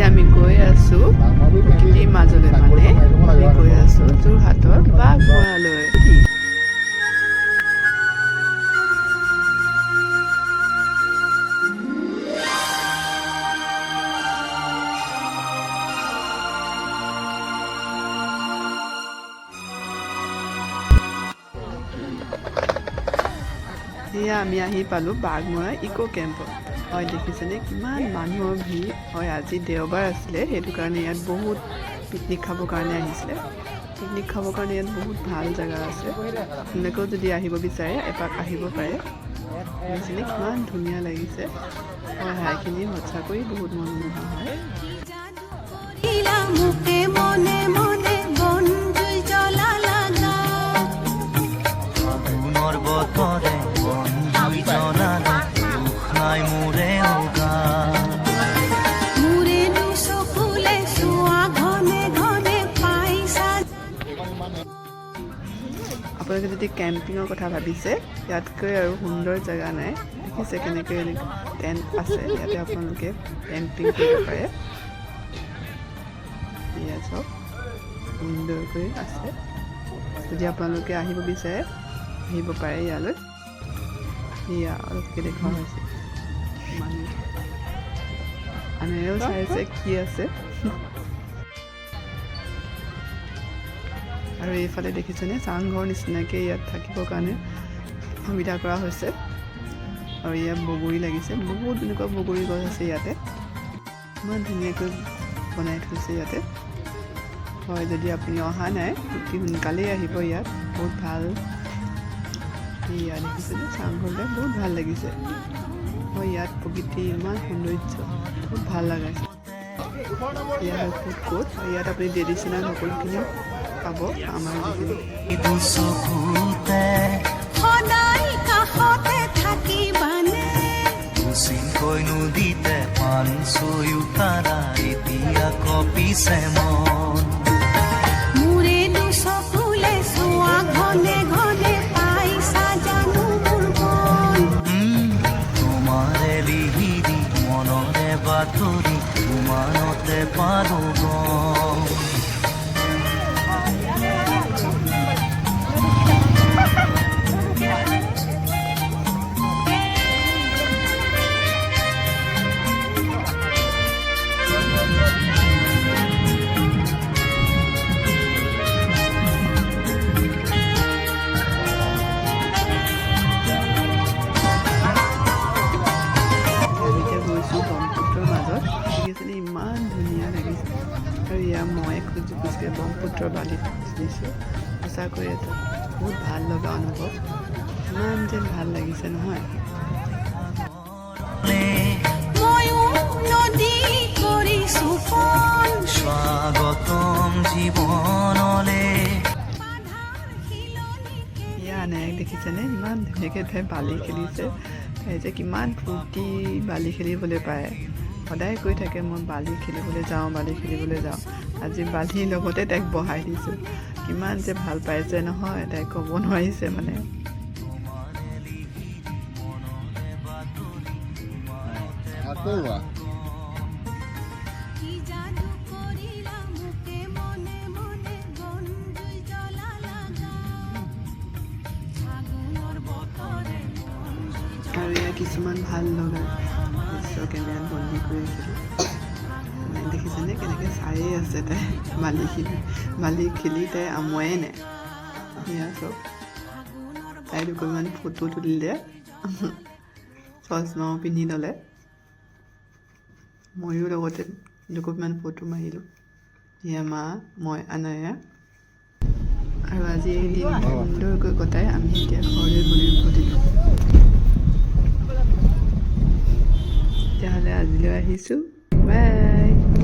আমি গৈ আছোঁ প্ৰকৃতিৰ মাজলৈ, মানে আমি গৈ আছোঁ যোৰহাটৰ বাঘমৰালৈ। এয়া আমি আহি পালোঁ বাঘমৰা ইক' কেম্পত। হয়, দেখিছেনে কিমান মানুহৰ ভিৰ হয়। আজি দেওবাৰ আছিলে, সেইটো কাৰণে ইয়াত বহুত পিকনিক খাবৰ কাৰণে আহিছিলে। পিকনিক খাবৰ কাৰণে ইয়াত বহুত ভাল জেগা আছে। আপোনালোকেও যদি আহিব বিচাৰে এপাক আহিব পাৰে। দেখিছেনে কিমান ধুনীয়া লাগিছে। হয়, ঠাইখিনি সঁচাকৈ বহুত মনোমোহা হয়। আপোনালোকে যদি কেম্পিঙৰ কথা ভাবিছে, ইয়াতকৈ আৰু সুন্দৰ জেগা নাই। দেখিছে কেনেকৈ টেণ্ট আছে, ইয়াতে আপোনালোকে কেম্পিং কৰিব পাৰে। ইয়াত চব সুন্দৰকৈ আছে। যদি আপোনালোকে আহিব বিচাৰে আহিব পাৰে ইয়ালৈ। এয়া অলপকৈ দেখুওৱা হৈছে, মানুহ আনেও চাইছে কি আছে। আৰু এইফালে দেখিছেনে চাংঘৰ নিচিনাকৈ ইয়াত থাকিবৰ কাৰণে সুবিধা কৰা হৈছে। আৰু ইয়াত বগৰী লাগিছে, বহুত এনেকুৱা বগৰী গছ আছে ইয়াতে। ইমান ধুনীয়াকৈ বনাই থৈছে ইয়াতে। হয়, যদি আপুনি অহা নাই অতি সোনকালেই আহিব ইয়াত, বহুত ভাল। ইয়াত দেখিছেনে চাংঘৰবিলাক বহুত ভাল লাগিছে। হয়, ইয়াত প্ৰকৃতি ইমান সৌন্দৰ্য, বহুত ভাল লগাইছে। ইয়াত ফুড কোৰ্ট, ইয়াত আপুনি ট্ৰেডিশ্যনেল সকলোখিনি পাব। আমাৰ নদীতে পান চয়ু তাৰা এতিয়া কপিছে মন মোৰে দুচকুলে চোৱা ঘনে ঘনে পাইছা জানো মোৰ মন তোমাৰে লিহিৰি মনৰে বাতৰি তোমাৰতে পালো গম। ব্ৰহ্মপুত্ৰৰ মাজত দেখিছেনে ইমান ধুনীয়া লাগিছে। আৰু ইয়াৰ মই খোজ ব্ৰহ্মপুত্ৰৰ বালিত দিছোঁ। সঁচাকৈ এটা বহুত ভাল লগা অনুভৱ। ইমান যেন ভাল লাগিছে নহয়। স্বাগতম জীৱনলে ইয়াৰ আনায়ক দেখিছেনে ইমান ধুনীয়াকৈ তাই বালি খেলিছে। তাই যে কিমান ফূৰ্তি বালি খেলিবলৈ পায়। সদায় কৈ থাকে মই বালি খেলিবলৈ যাওঁ, বালি খেলিবলৈ যাওঁ। আজি বালিৰ লগতে তাইক বহাই দিছোঁ। কিমান যে ভাল পাইছে নহয়, তাই ক'ব নোৱাৰিছে মানে। আৰু ইয়াৰ কিছুমান ভাল লগা দৃশ্য কেমেৰাত বন্দী কৰি ৰাখিলোঁ। দেখিছেনে কেনেকৈ চায়েই আছে তাই বালি খেলি তাই আমোৱাই নাই। সেয়া চব তাই দুকপমান ফটো তুলিলে, চশমাও পিন্ধি ল'লে। ময়ো লগতে দুকপমান ফটো মাৰিলোঁ। সেয়া মা, মই, আনায়া। আৰু আজি এই দিন সুন্দৰকৈ কটাই আমি এতিয়া ঘৰলৈ উভতিলোঁ। তেতিয়াহ'লে আজিলৈ আহিছোঁ।